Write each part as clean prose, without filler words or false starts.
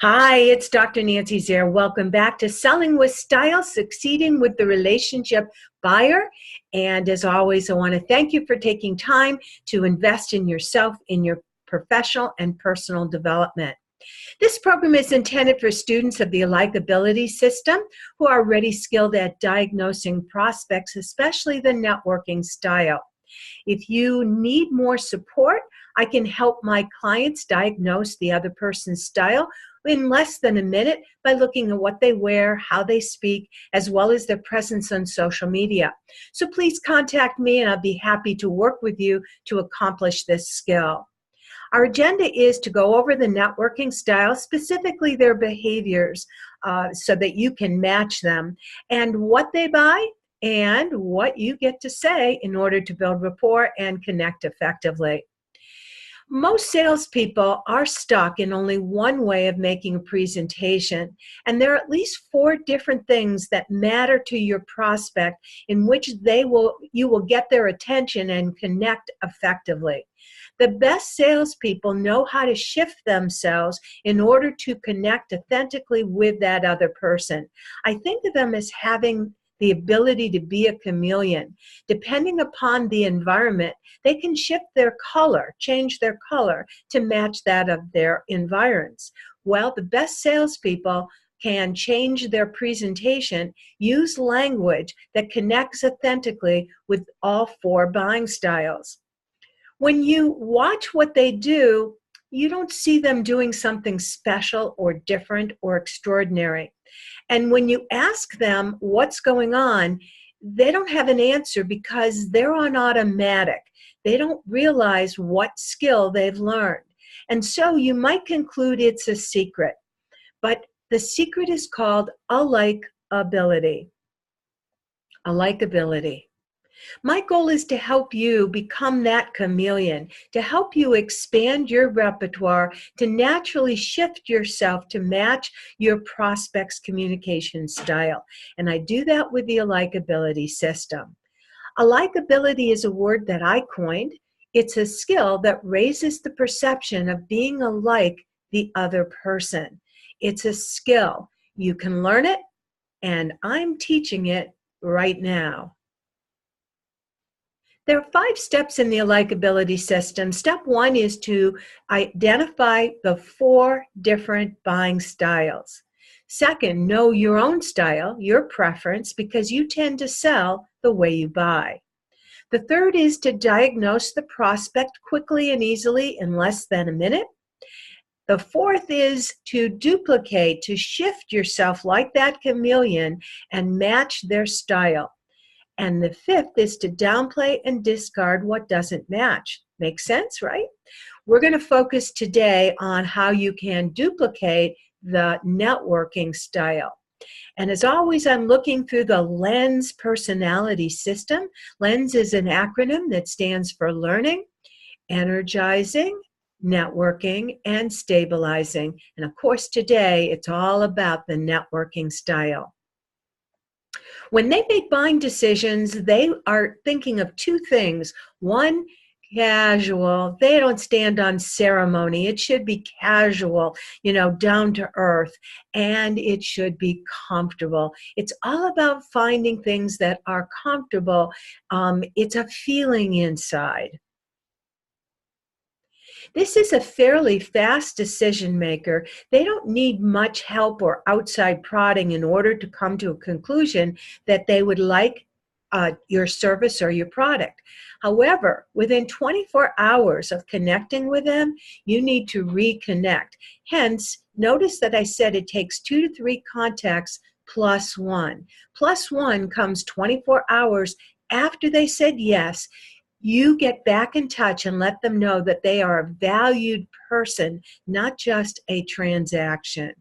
Hi, it's Dr. Nancy Zier. Welcome back to Selling with Style, Succeeding with the Relationship Buyer. And as always, I want to thank you for taking time to invest in yourself, in your professional and personal development. This program is intended for students of the likability system who are already skilled at diagnosing prospects, especially the networking style. If you need more support, I can help my clients diagnose the other person's style in less than a minute by looking at what they wear, how they speak, as well as their presence on social media. So please contact me and I'll be happy to work with you to accomplish this skill. Our agenda is to go over the networking style, specifically their behaviors, so that you can match them and what they buy and what you get to say in order to build rapport and connect effectively. Most salespeople are stuck in only one way of making a presentation, and there are at least 4 different things that matter to your prospect in which you will get their attention and connect effectively. The best salespeople know how to shift themselves in order to connect authentically with that other person. I think of them as having the ability to be a chameleon. Depending upon the environment, they can shift their color, change their color to match that of their environs. Well, the best salespeople can change their presentation, use language that connects authentically with all 4 buying styles. When you watch what they do, you don't see them doing something special or different or extraordinary. And when you ask them what's going on, they don't have an answer because they're on automatic. They don't realize what skill they've learned. And so you might conclude it's a secret. But the secret is called a likability. A likability. My goal is to help you become that chameleon, to help you expand your repertoire, to naturally shift yourself to match your prospect's communication style. And I do that with the likability system. A likability is a word that I coined. It's a skill that raises the perception of being alike the other person. It's a skill. You can learn it, and I'm teaching it right now. There are 5 steps in the likability system. Step 1 is to identify the 4 different buying styles. Second, know your own style, your preference, because you tend to sell the way you buy. The third is to diagnose the prospect quickly and easily in less than a minute. The fourth is to duplicate, to shift yourself like that chameleon and match their style. And the 5th is to downplay and discard what doesn't match. Makes sense, right? We're going to focus today on how you can duplicate the networking style. And as always, I'm looking through the LENS personality system. LENS is an acronym that stands for learning, energizing, networking, and stabilizing. And of course, today, it's all about the networking style. When they make buying decisions, they are thinking of 2 things. 1, casual. They don't stand on ceremony. It should be casual, down to earth, and it should be comfortable. It's all about finding things that are comfortable. It's a feeling inside. This is a fairly fast decision maker. They don't need much help or outside prodding in order to come to a conclusion that they would like your service or your product. However, within 24 hours of connecting with them, you need to reconnect. Hence, notice that I said it takes 2 to 3 contacts plus 1. Plus 1 comes 24 hours after they said yes. You get back in touch and let them know that they are a valued person, not just a transaction.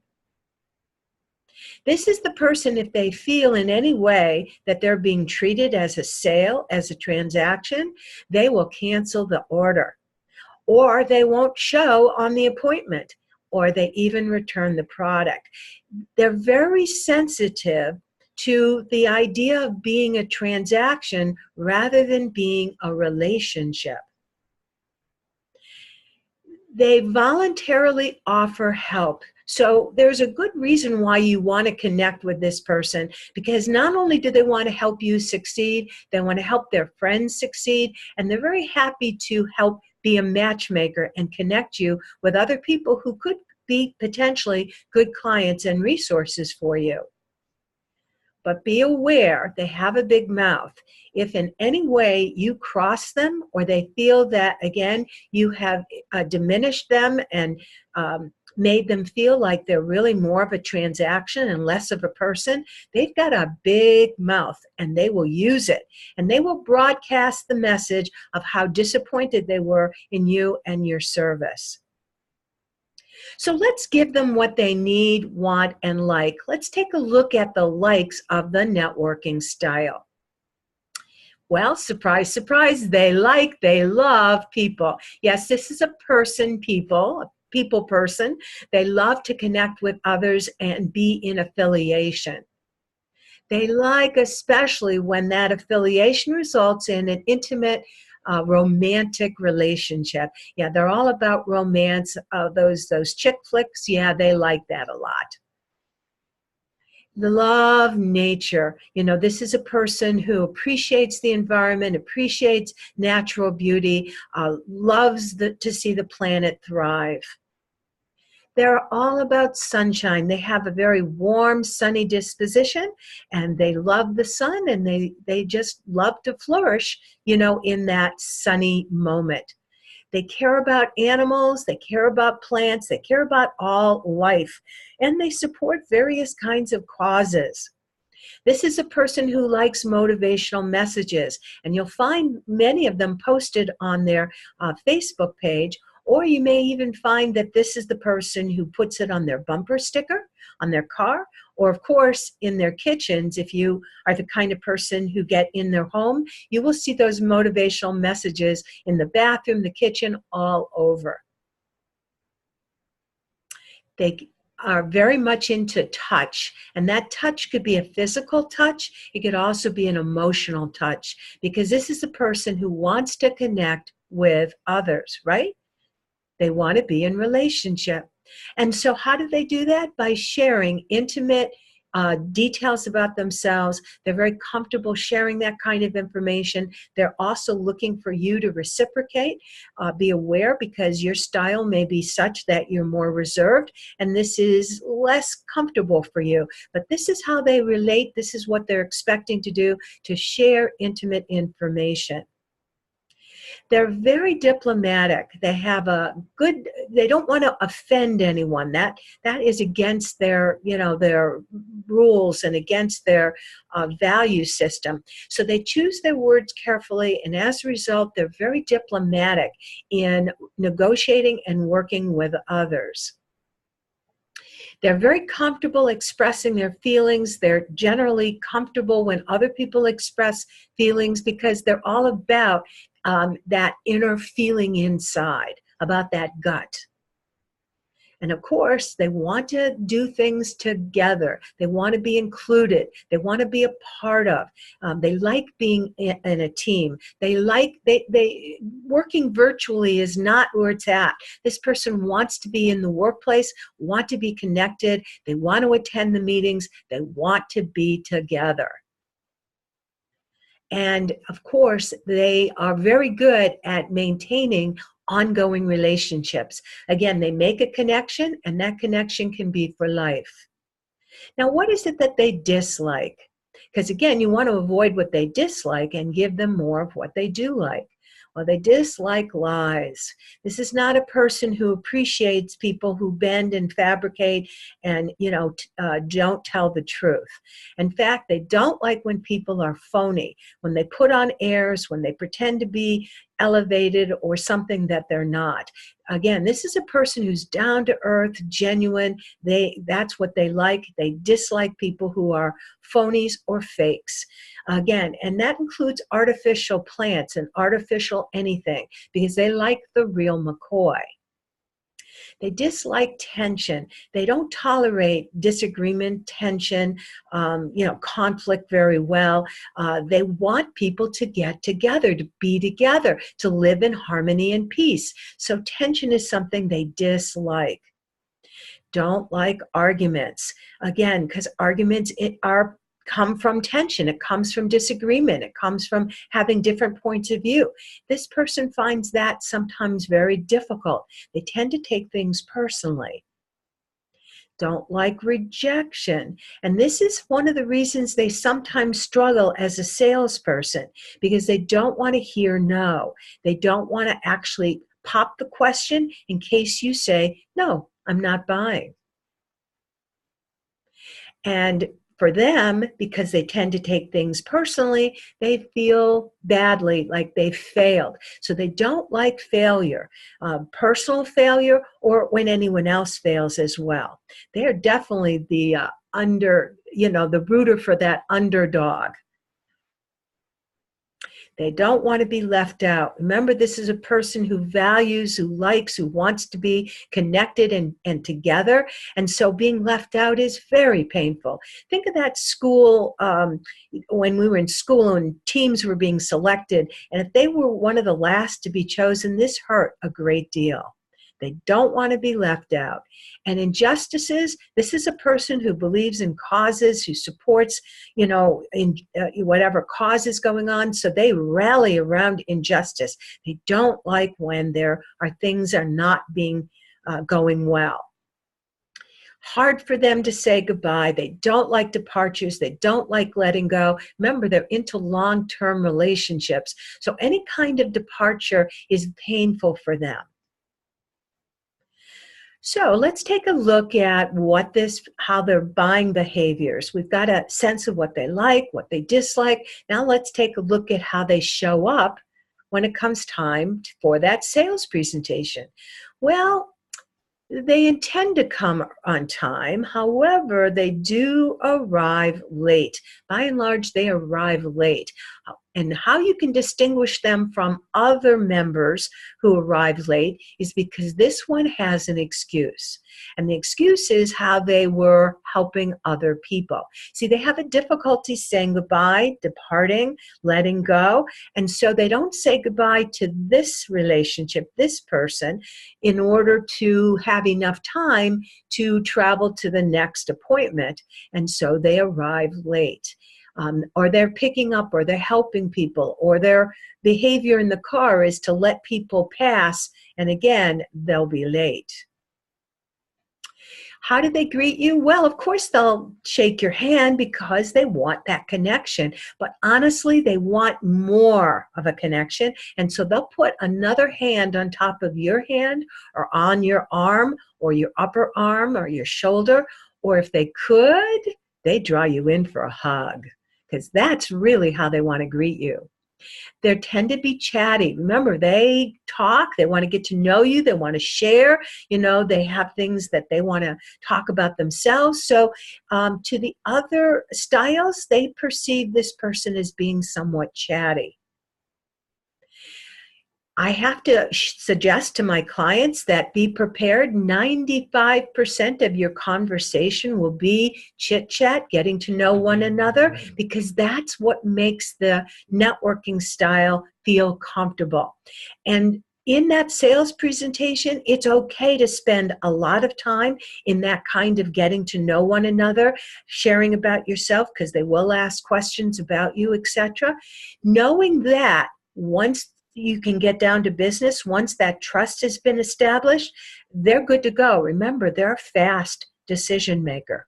This is the person, if they feel in any way that they're being treated as a sale, as a transaction, they will cancel the order, or they won't show on the appointment, or they even return the product. They're very sensitive to the idea of being a transaction rather than being a relationship. They voluntarily offer help. So there's a good reason why you want to connect with this person, because not only do they want to help you succeed, they want to help their friends succeed, and they're very happy to help be a matchmaker and connect you with other people who could be potentially good clients and resources for you. But be aware, they have a big mouth. If in any way you cross them, or they feel that, again, you have diminished them and made them feel like they're really more of a transaction and less of a person, they've got a big mouth and they will use it. And they will broadcast the message of how disappointed they were in you and your service. So let's give them what they need, want, and like. Let's take a look at the likes of the networking style. Well, surprise, surprise, they love people. Yes, this is a people person. They love to connect with others and be in affiliation. They like, especially when that affiliation results in an intimate, romantic relationship. Yeah, they're all about romance. Those chick flicks, yeah, they like that a lot. The love nature. This is a person who appreciates the environment, appreciates natural beauty, loves to see the planet thrive. They're all about sunshine. They have a very warm, sunny disposition, and they love the sun, and they just love to flourish, in that sunny moment. They care about animals, they care about plants, they care about all life, and they support various kinds of causes. This is a person who likes motivational messages, and you'll find many of them posted on their Facebook page, or you may even find that this is the person who puts it on their bumper sticker, on their car, or of course in their kitchens. If you are the kind of person who get in their home, you will see those motivational messages in the bathroom, the kitchen, all over. They are very much into touch, and that touch could be a physical touch. It could also be an emotional touch, because this is a person who wants to connect with others, right? They want to be in relationship. And so how do they do that? By sharing intimate details about themselves. They're very comfortable sharing that kind of information. They're also looking for you to reciprocate. Be aware, because your style may be such that you're more reserved, and this is less comfortable for you. But this is how they relate. This is what they're expecting to do, to share intimate information. They're very diplomatic. They don't want to offend anyone. That is against their rules and against their value system. So they choose their words carefully, and as a result, they're very diplomatic in negotiating and working with others. They're very comfortable expressing their feelings. They're generally comfortable when other people express feelings, because they're all about that inner feeling inside, about that gut. And of course, they want to do things together. They want to be included. They want to be a part of. They like being in a team. They working virtually is not where it's at. This person wants to be in the workplace, want to be connected. They want to attend the meetings. They want to be together. And of course, they are very good at maintaining ongoing relationships. Again, they make a connection, and that connection can be for life. Now, what is it that they dislike? Because again, you want to avoid what they dislike and give them more of what they do like. Well, they dislike lies. This is not a person who appreciates people who bend and fabricate and, don't tell the truth. In fact, they don't like when people are phony, when they put on airs, when they pretend to be elevated or something that they're not. Again, this is a person who's down to earth, genuine. That's what they like. They dislike people who are phonies or fakes. Again, and that includes artificial plants and artificial anything, because they like the real McCoy. They dislike tension. They don't tolerate disagreement, tension, conflict very well. They want people to get together, to be together, to live in harmony and peace. So tension is something they dislike. Don't like arguments. Again, because arguments are come from tension. It comes from disagreement. It comes from having different points of view. This person finds that sometimes very difficult. They tend to take things personally. Don't like rejection. And this is one of the reasons they sometimes struggle as a salesperson, because they don't want to hear no. They don't want to actually pop the question in case you say, no, I'm not buying. And for them, because they tend to take things personally, they feel badly, like they've failed. So they don't like failure, personal failure, or when anyone else fails as well. They're definitely the the rooter for that underdog. They don't want to be left out. Remember, this is a person who values, who likes, who wants to be connected and together. And so being left out is very painful. Think of that school, when we were in school and teams were being selected. And if they were one of the last to be chosen, this hurt a great deal. They don't want to be left out. And injustices, this is a person who believes in causes, who supports, whatever cause is going on. So they rally around injustice. They don't like when there are things are not being going well. Hard for them to say goodbye. They don't like departures. They don't like letting go. Remember, they're into long-term relationships. So any kind of departure is painful for them. So let's take a look at how their buying behaviors. We've got a sense of what they like, what they dislike. Now let's take a look at how they show up when it comes time for that sales presentation. Well, they intend to come on time. However, they do arrive late. By and large, they arrive late. And how you can distinguish them from other members who arrive late is because this one has an excuse. And the excuse is how they were helping other people. See, they have a difficulty saying goodbye, departing, letting go. And so they don't say goodbye to this relationship, this person, in order to have enough time to travel to the next appointment. And so they arrive late. Or they're picking up, or they're helping people, or their behavior in the car is to let people pass, and again, they'll be late. How do they greet you? Well, of course, they'll shake your hand because they want that connection. But honestly, they want more of a connection. And so they'll put another hand on top of your hand, or on your arm, or your upper arm, or your shoulder. Or if they could, they draw you in for a hug, because that's really how they want to greet you. They tend to be chatty. Remember, they talk, they want to get to know you, they want to share, they have things that they want to talk about themselves. So to the other styles, they perceive this person as being somewhat chatty. I have to suggest to my clients that be prepared. 95% of your conversation will be chit-chat, getting to know one another, because that's what makes the networking style feel comfortable. And in that sales presentation, it's okay to spend a lot of time in that kind of getting to know one another, sharing about yourself, because they will ask questions about you, etc. Knowing that once you can get down to business, once that trust has been established, they're good to go. Remember, they're a fast decision maker.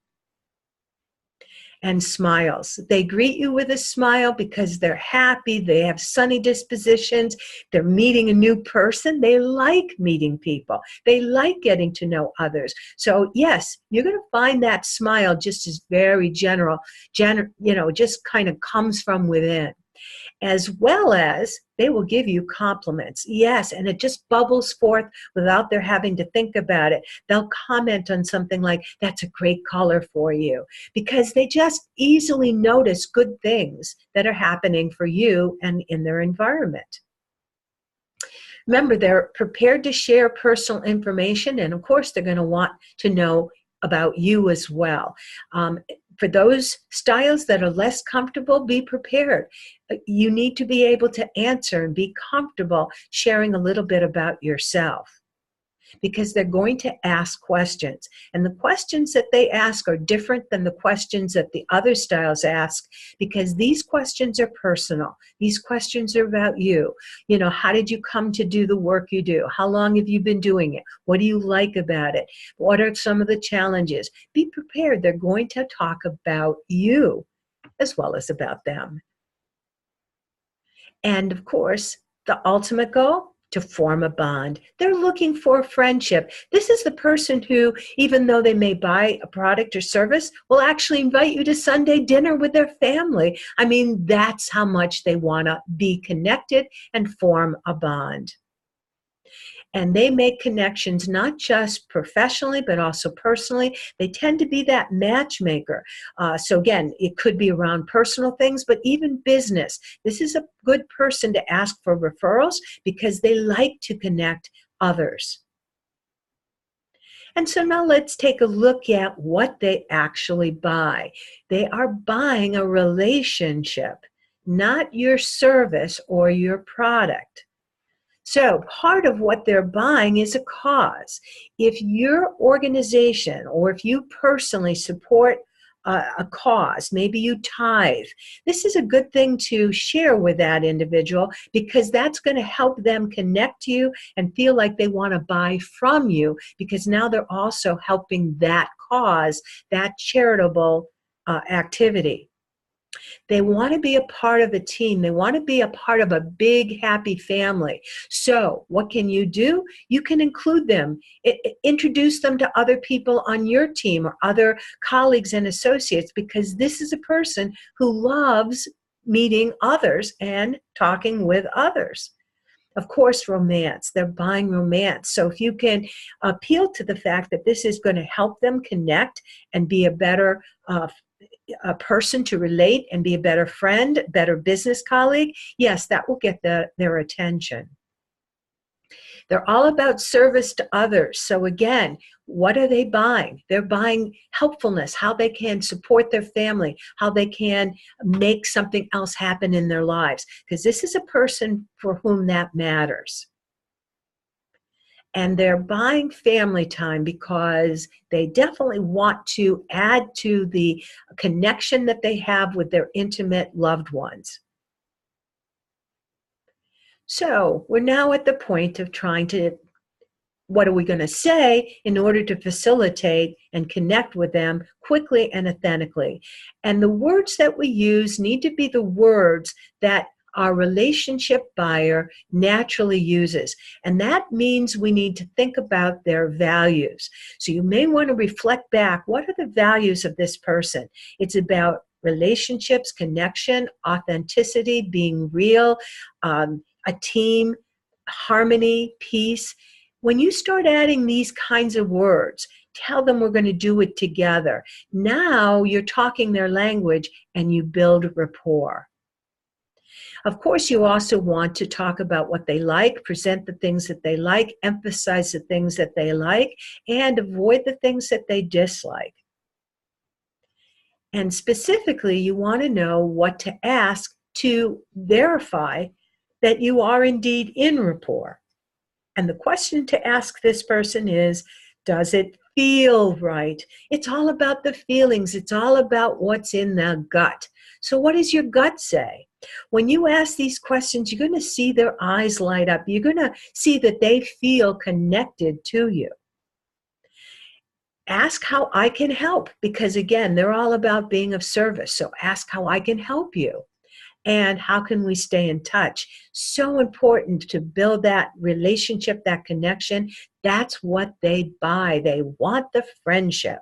And smiles. They greet you with a smile because they're happy, they have sunny dispositions, they're meeting a new person, they like meeting people, they like getting to know others. So yes, you're going to find that smile just is very general, just kind of comes from within. As well as they will give you compliments. Yes, and it just bubbles forth without their having to think about it. They'll comment on something like, that's a great color for you, because they just easily notice good things that are happening for you and in their environment. Remember, they're prepared to share personal information, and of course, they're going to want to know about you as well. For those styles that are less comfortable, be prepared. You need to be able to answer and be comfortable sharing a little bit about yourself, because they're going to ask questions. And the questions that they ask are different than the questions that the other styles ask, because these questions are personal. These questions are about you. You know, how did you come to do the work you do? How long have you been doing it? What do you like about it? What are some of the challenges? Be prepared. They're going to talk about you as well as about them. And of course, the ultimate goal, to form a bond. They're looking for friendship. This is the person who, even though they may buy a product or service, will actually invite you to Sunday dinner with their family. I mean, that's how much they want to be connected and form a bond. And they make connections not just professionally, but also personally. They tend to be that matchmaker. So again, it could be around personal things, but even business. This is a good person to ask for referrals because they like to connect others. And so now let's take a look at what they actually buy. They are buying a relationship, not your service or your product. So part of what they're buying is a cause. If your organization or if you personally support a cause, maybe you tithe, this is a good thing to share with that individual, because that's going to help them connect to you and feel like they want to buy from you, because now they're also helping that cause, that charitable activity. They want to be a part of a team. They want to be a part of a big, happy family. So what can you do? You can include them, introduce them to other people on your team or other colleagues and associates, because this is a person who loves meeting others and talking with others. Of course, romance. They're buying romance. So if you can appeal to the fact that this is going to help them connect and be a better a person to relate and be a better friend, better business colleague, yes, that will get their attention. They're all about service to others. So again, what are they buying? They're buying helpfulness, how they can support their family, how they can make something else happen in their lives, because this is a person for whom that matters. And they're buying family time because they definitely want to add to the connection that they have with their intimate loved ones. So we're now at the point of trying to, what are we going to say in order to facilitate and connect with them quickly and authentically? And the words that we use need to be the words that our relationship buyer naturally uses. And that means we need to think about their values. So you may want to reflect back, what are the values of this person? It's about relationships, connection, authenticity, being real, a team, harmony, peace. When you start adding these kinds of words, tell them we're going to do it together. Now you're talking their language and you build rapport. Of course, you also want to talk about what they like, present the things that they like, emphasize the things that they like, and avoid the things that they dislike. And specifically, you want to know what to ask to verify that you are indeed in rapport. And the question to ask this person is, does it feel right? It's all about the feelings. It's all about what's in the gut. So what does your gut say? When you ask these questions, you're going to see their eyes light up. You're going to see that they feel connected to you. Ask how I can help, because again, they're all about being of service. So ask how I can help you. And how can we stay in touch? So important to build that relationship, that connection. That's what they buy. They want the friendship.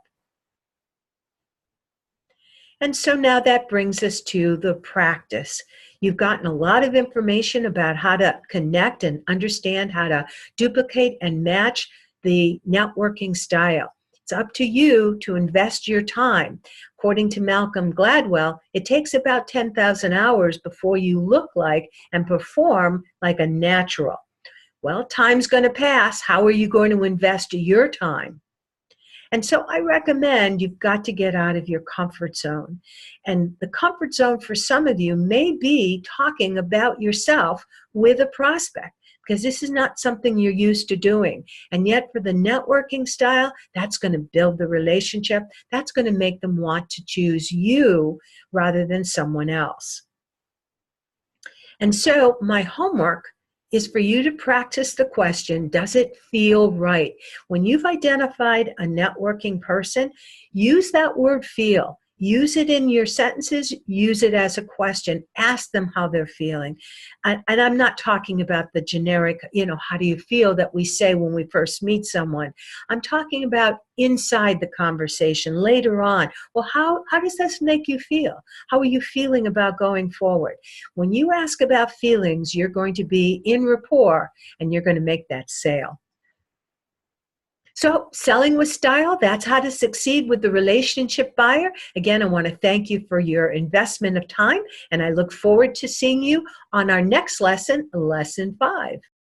And so now that brings us to the practice. You've gotten a lot of information about how to connect and understand how to duplicate and match the networking style. It's up to you to invest your time. According to Malcolm Gladwell, it takes about 10,000 hours before you look like and perform like a natural. Well, time's going to pass. How are you going to invest your time? And so I recommend you've got to get out of your comfort zone. And the comfort zone for some of you may be talking about yourself with a prospect, because this is not something you're used to doing. And yet for the networking style, that's going to build the relationship. That's going to make them want to choose you rather than someone else. And so my homework is for you to practice the question, does it feel right? When you've identified a networking person, use that word feel. Use it in your sentences. Use it as a question. Ask them how they're feeling. And I'm not talking about the generic, how do you feel that we say when we first meet someone. I'm talking about inside the conversation later on. Well, how does this make you feel? How are you feeling about going forward? When you ask about feelings, you're going to be in rapport and you're going to make that sale. So, selling with style, that's how to succeed with the relationship buyer. Again, I want to thank you for your investment of time, and I look forward to seeing you on our next lesson, Lesson 5.